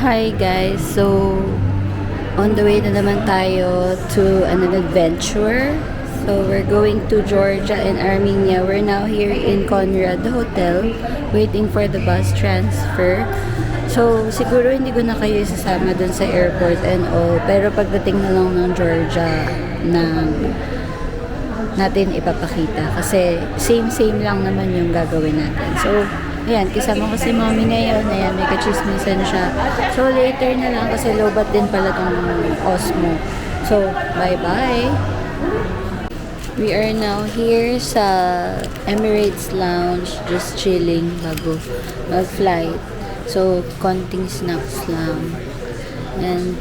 Hi guys, so on the way na naman tayo to an adventure. So we're going to Georgia and Armenia. We're now here in Conrad Hotel waiting for the bus transfer. So siguro hindi ko na kayo isasama dun sa airport and all, pero pagdating na lang ng Georgia natin ipapakita kasi same lang naman yung gagawin natin. So ayan, kasama ko si mommy ngayon. Ayan, may kachismisan siya. So, later na lang kasi low-bat din pala tong Osmo. So, bye-bye! We are now here sa Emirates Lounge, just chilling bago mag-flight. So, konting snacks lang. And,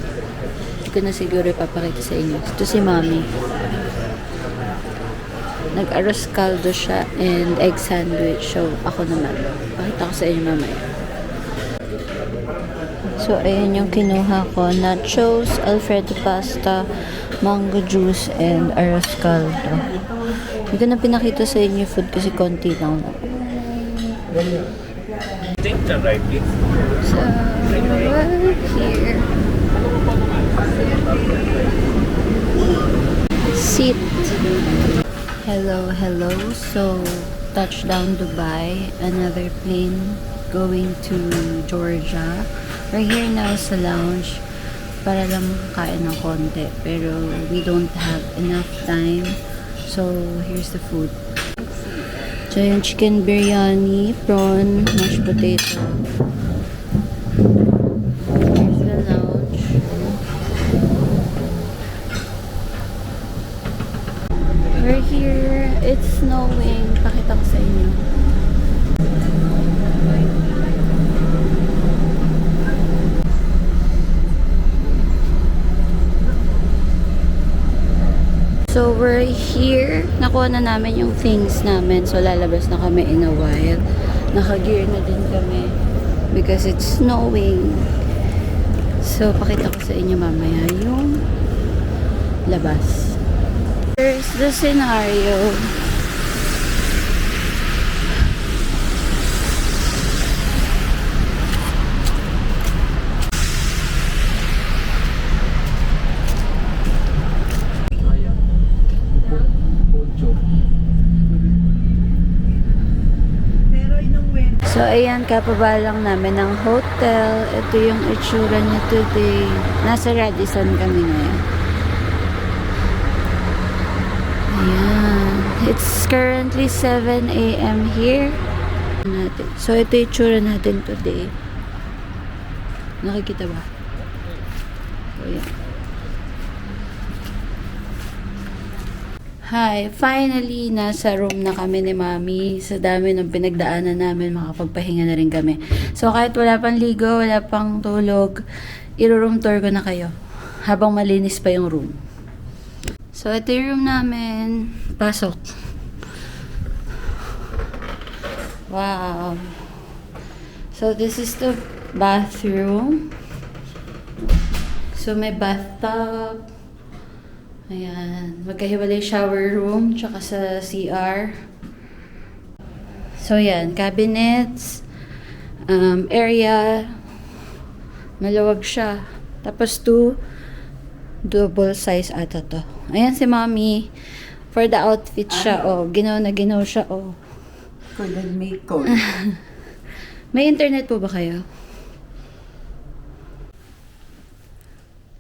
hindi ko na siguro ipapakita sa inyo. Ito si mommy. Nag-arroz caldo siya and egg sandwich. So, ako naman. Pakita ko sa inyo mamaya. So, ayan yung kinuha ko. Nachos, Alfredo pasta, mango juice, and arroz caldo. Hindi ko na pinakita sa inyo food kasi konti lang. So, we're here. Sit. Hello. So, touchdown Dubai. Another plane going to Georgia. We're here now sa lounge para lang kain ng konti. Pero we don't have enough time. So, here's the food. So, yung chicken biryani, prawn, mashed potato. Here's the lounge. We're here. It's snowing. Pakita ko sa inyo. So, we're here. Nakuha na namin yung things namin. So, lalabas na kami in a while. Naka-gear na din kami. Because it's snowing. So, pakita ko sa inyo mamaya yung labas. Here's the scenario. So, ayan, kapaba lang namin ng hotel. Ito yung itsura niya today. Nasa Radisson kami ngayon. Ayan. It's currently 7 a.m. here. So, ito yung itsura natin today. Nakikita ba? So, ayan. Hi, finally nasa room na kami ni Mami. Sa dami ng pinagdaanan namin, makapagpahinga na rin kami. So kahit wala pang ligo, wala pang tulog, i-room tour ko na kayo habang malinis pa yung room. So ito yung room namin. Pasok. Wow. So this is the bathroom. So may bathtub. Ayan. Magkahiwalay shower room tsaka sa CR. So, yan. Cabinets. Area. Malawag siya. Tapos, double size ata to. Ayan si Mommy. For the outfit siya. Oh, ginaw siya. Oh. Couldn't make code. May internet po ba kayo?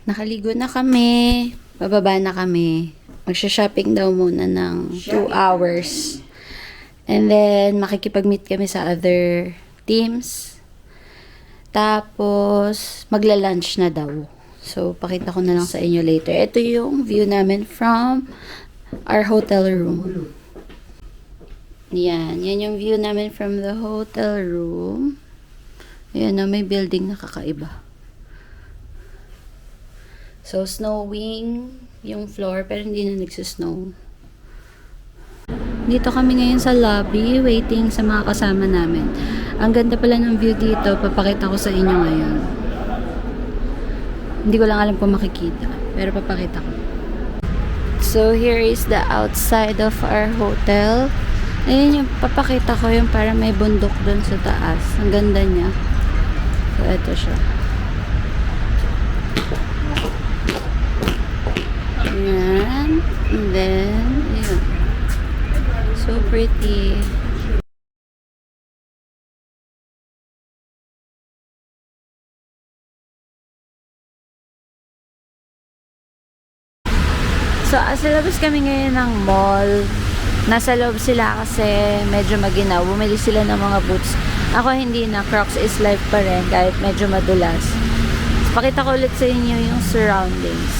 Nakaligo na kami. Bababa na kami. Magsha-shopping daw muna ng 2 hours. And then, makikipag-meet kami sa other teams. Tapos, magla-lunch na daw. So, pakita ko na lang sa inyo later. Ito yung view namin from our hotel room. Yan. Yan yung view namin from the hotel room. Ayan na, may building na kakaiba. So, snowing yung floor, pero hindi na nagsisnow. Dito kami ngayon sa lobby, waiting sa mga kasama namin. Ang ganda pala ng view dito, papakita ko sa inyo ngayon. Hindi ko lang alam kung makikita, pero papakita ko. So, here is the outside of our hotel. Ayun yung papakita ko yung para may bundok doon sa taas. Ang ganda niya. So, ito siya. ganyan. And then, yun. So pretty. So, sa labas kami ngayon ng mall. Nasa loob sila kasi medyo maginaw. Bumili sila ng mga boots. Ako hindi na. Crocs is life pa rin kahit medyo madulas. So, pakita ko ulit sa inyo yung surroundings.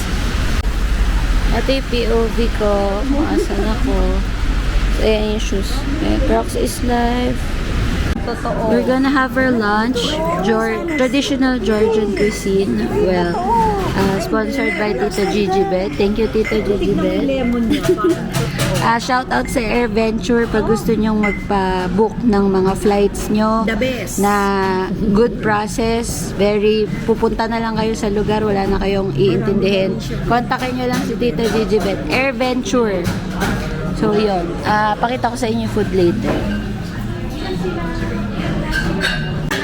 Ito yung POV ko. Kung asan ako. So, ayan yung shoes. Okay, Crocs is life. Totoo. We're gonna have our lunch. Traditional Georgian cuisine. Well, sponsored by Tita Gigi Bet. Thank you, Tita Gigi Bet. Lemon niya. Shout out sa Air Venture pag gusto nyong magpa-book ng mga flights nyo. The best. Na good process. Very, pupunta na lang kayo sa lugar. Wala na kayong iintindihin. Kontakin nyo lang si Tita Gigi Bet. Air Venture. So, yun. Pakita ko sa inyo food later.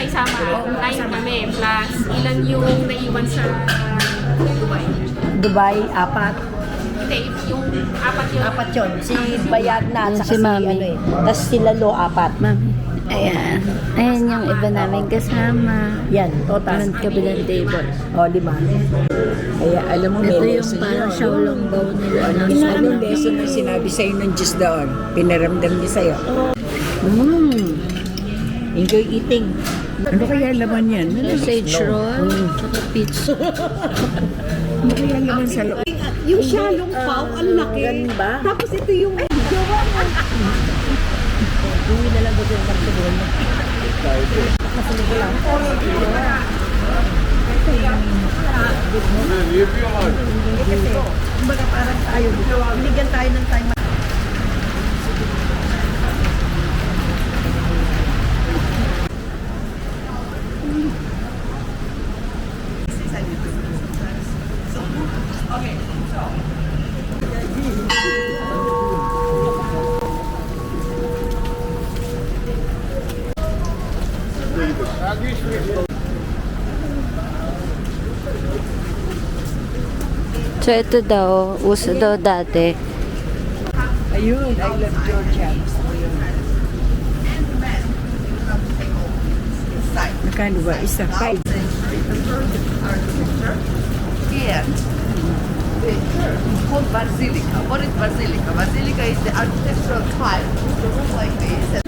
May sama, 9 kami, plus ilan yung naiwan sa Dubai. Dubai, 4. Hindi, yung 4 yun. 4 yun. Si Bayag na at Yan saka si si Mami. ano eh. Tapos si Lalo, 4. Mami. Ayan. Ayan yung iba namin kasama. Yan, total. Ang kabilang table. O, 5. Kaya alam mo, may Ito yung lesson parang yun. Shaolong Bao nila. Anong lesson na sinabi sa'yo ng Diyos doon? Pinaramdam niya sa'yo. Enjoy eating. Ano kaya laman yan? Sausage roll, tsaka pizza. Ano kaya laman sa loob? Yung shalong pao, ang laki. Ganun ba? Tapos ito yung jowa mo. Hindi na lang gusto yung magtubol. Kumbaga parang tayo, binigyan tayo ng time. So, ito daw, uso daw dati. Ayun, I love Georgia. Magkano ba? Isa, 5. Here, the church is called Basilica. What is Basilica? Basilica is the architectural style. It looks like this.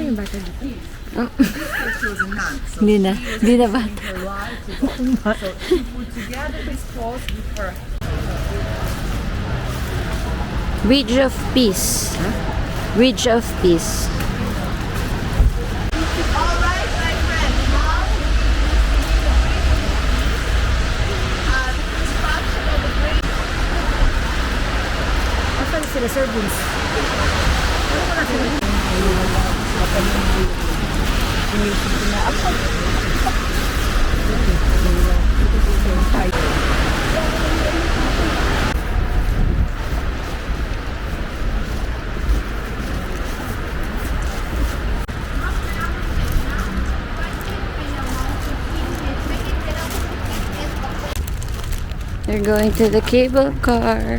Oh. She was a nun, so Hindi na. Hindi na ba? her life. So she put together this clothes with her. Bridge of Peace. Bridge of Peace. All right, my friend. Now, the construction of the bridge. Asan sila servants? They're going to the cable car.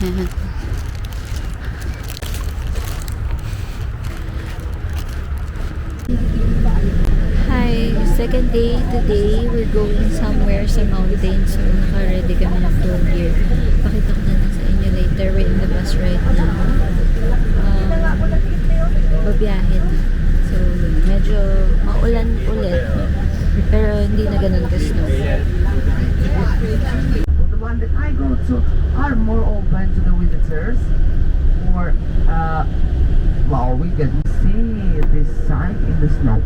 Ayan. Hi, second day today. We're going somewhere sa mountain. So, naka-ready kami ng tour gear. Pakita ko na lang sa inyo later. We're in the bus right now. Babiyahe na. So, medyo maulan ulit. Pero hindi na ganun ka-snow. The one that I go to are more open to the visitors. Or, wow, we can see this sign in the snow.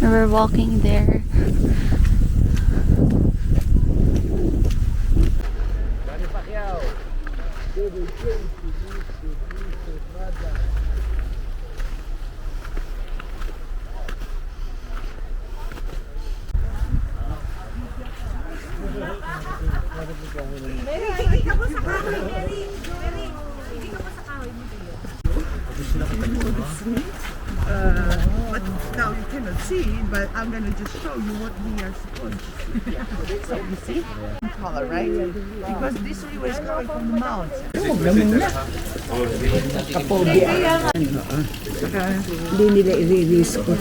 We're walking there. see. But now you cannot see, but I'm gonna just show you what we are supposed to see. So you see? Color, right? Because this river is coming from the mountain. Hindi nila i-release ko.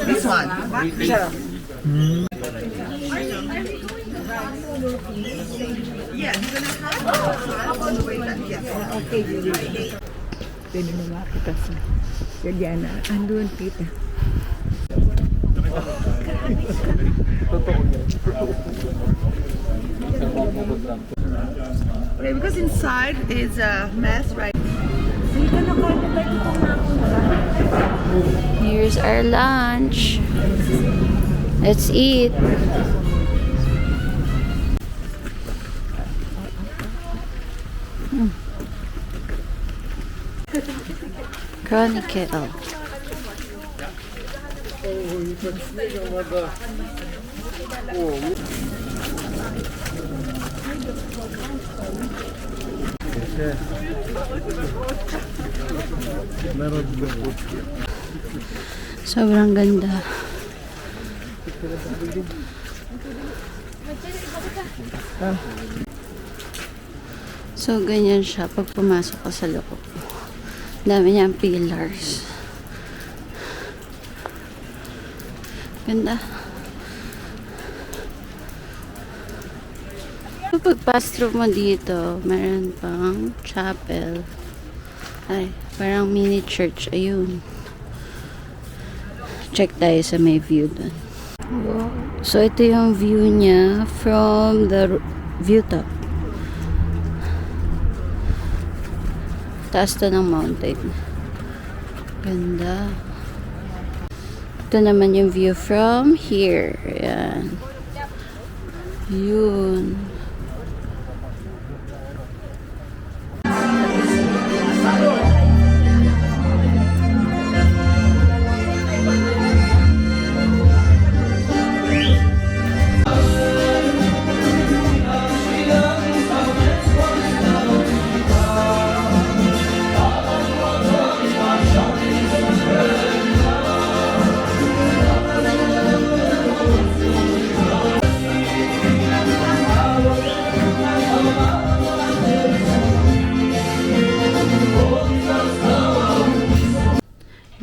This one. Yeah, you're gonna have on the way back. Yes. Okay. Pwede mo makita sa Diana. Andun, tita. Okay, because inside is a mess, right? Here's our lunch. Let's eat. Chronicle. Sobrang ganda. So, ganyan siya pag pumasok ka sa loob. Dami niyang pillars. Ganda. Pag pass through mo dito, meron pang chapel. Ay, parang mini church. Ayun. Check tayo sa may view dun. So, ito yung view niya from the view top. Taas to ng mountain. Ganda. Ito naman yung view from here. Ayan. Yun.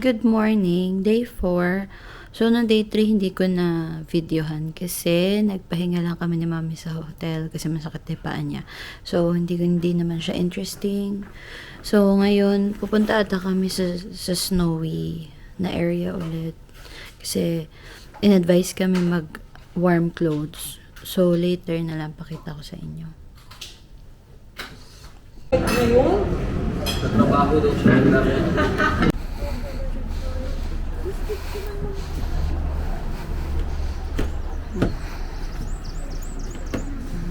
Good morning, day 4. So, no day 3, hindi ko na videohan kasi nagpahinga lang kami ni mami sa hotel kasi masakit yung paa niya. So, hindi naman siya interesting. So, ngayon, pupunta ata kami sa snowy na area ulit. Kasi, in-advise kami mag-warm clothes. So, later na lang pakita ko sa inyo. Trabaho daw siya.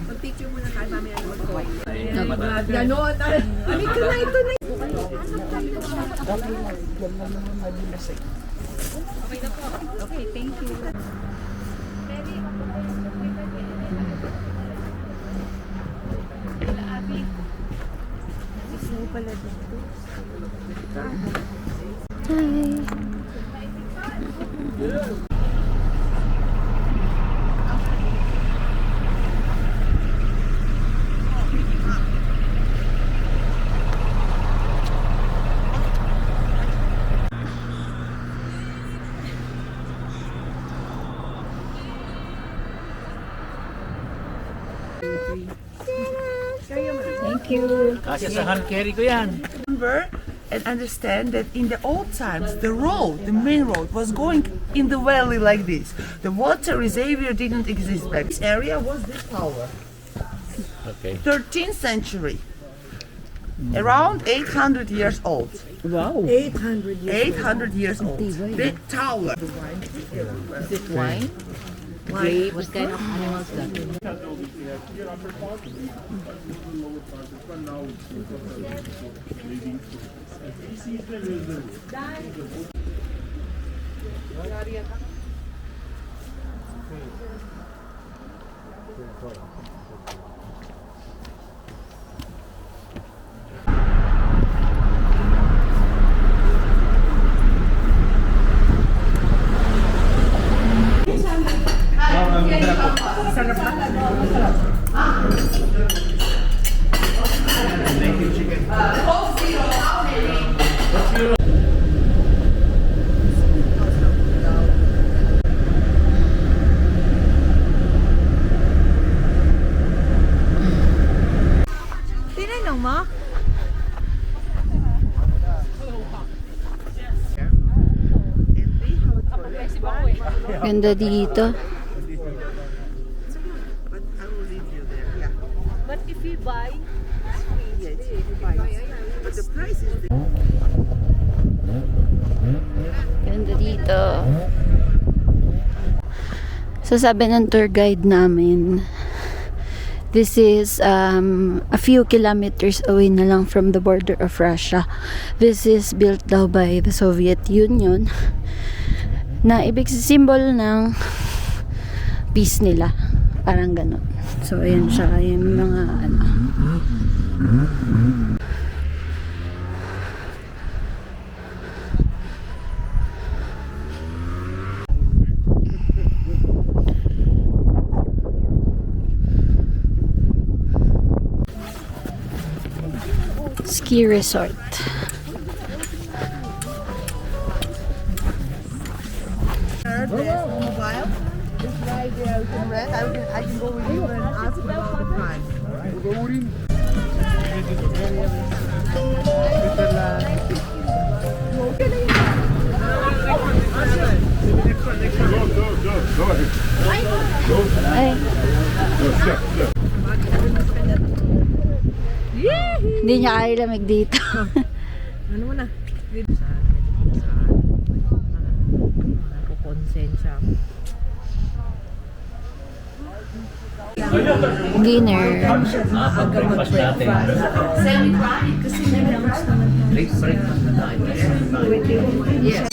Mag-picture muna tayo mamaya ng mag-coin. Ganon. Halika na, ito na. Okay, thank you. Thank you. Kasi sa hand carry ko yan. Remember and understand that in the old times, the main road, was going in the valley like this. The water reservoir didn't exist back. This area was this tower. Okay. 13th century. Around 800 years old. Wow. 800 years. 800 years old. Big tower. Is it wine? Grape? What kind of animals that? Tinanong mo? Ganda dito. But I will leave you there. Yeah. But if you buy, Yes, you buy. But the price is Ganda dito. So sabi ng tour guide namin, this is a few kilometers away na lang from the border of Russia. This is built daw by the Soviet Union na ibig symbol ng peace nila. Parang ganun. So ayan siya, yung mga ano. Ski resort. mobile. It's right there. You can rent. I can go with you and ask about the price. Ay. Hindi niya kaya lamig dito. ano mo na? Nakukonsensya. Dinner. Breakfast natin. Breakfast na tayo. Yes.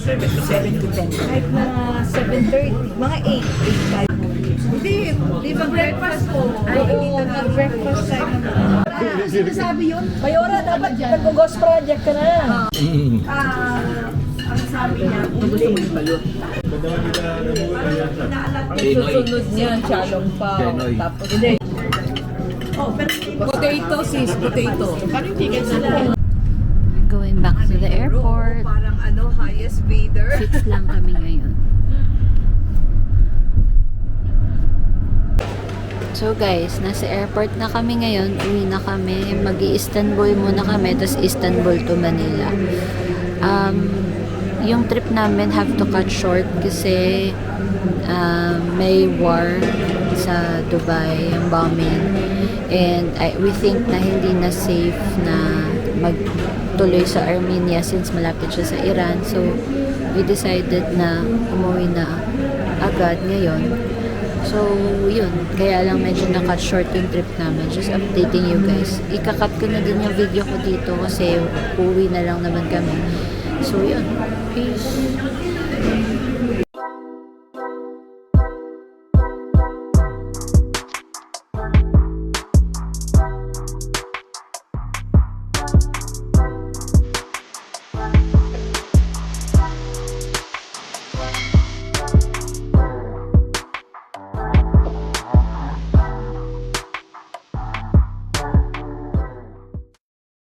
7 to 10. Kahit mga 7:30, mga 8, 8, 5. Hindi, di ba breakfast po? Ay, oo, mag-breakfast tayo. Sinasabi yun? Mayora, dapat nag-ghost project ka na. Ang sabi niya, gusto mo yung balot. Susunod niya, chalong pa. Pinoy. Tapos, hindi. Potato, sis, potato. Parang ticket na. Going back to the airport. Parang ano, highest bidder. 6 lang kami ngayon. So guys, nasa airport na kami ngayon. Uwi na kami. Mag-i-Istanbul muna kami. Tapos Istanbul to Manila. Yung trip namin have to cut short kasi may war sa Dubai, yung bombing. And we think na hindi na safe na magtuloy sa Armenia since malapit siya sa Iran. So, we decided na umuwi na agad ngayon. So, yun. Kaya lang medyo na-cut short yung trip namin. Just updating you guys. Ika-cut ko na din yung video ko dito kasi uwi na lang naman kami. So, yun. Peace.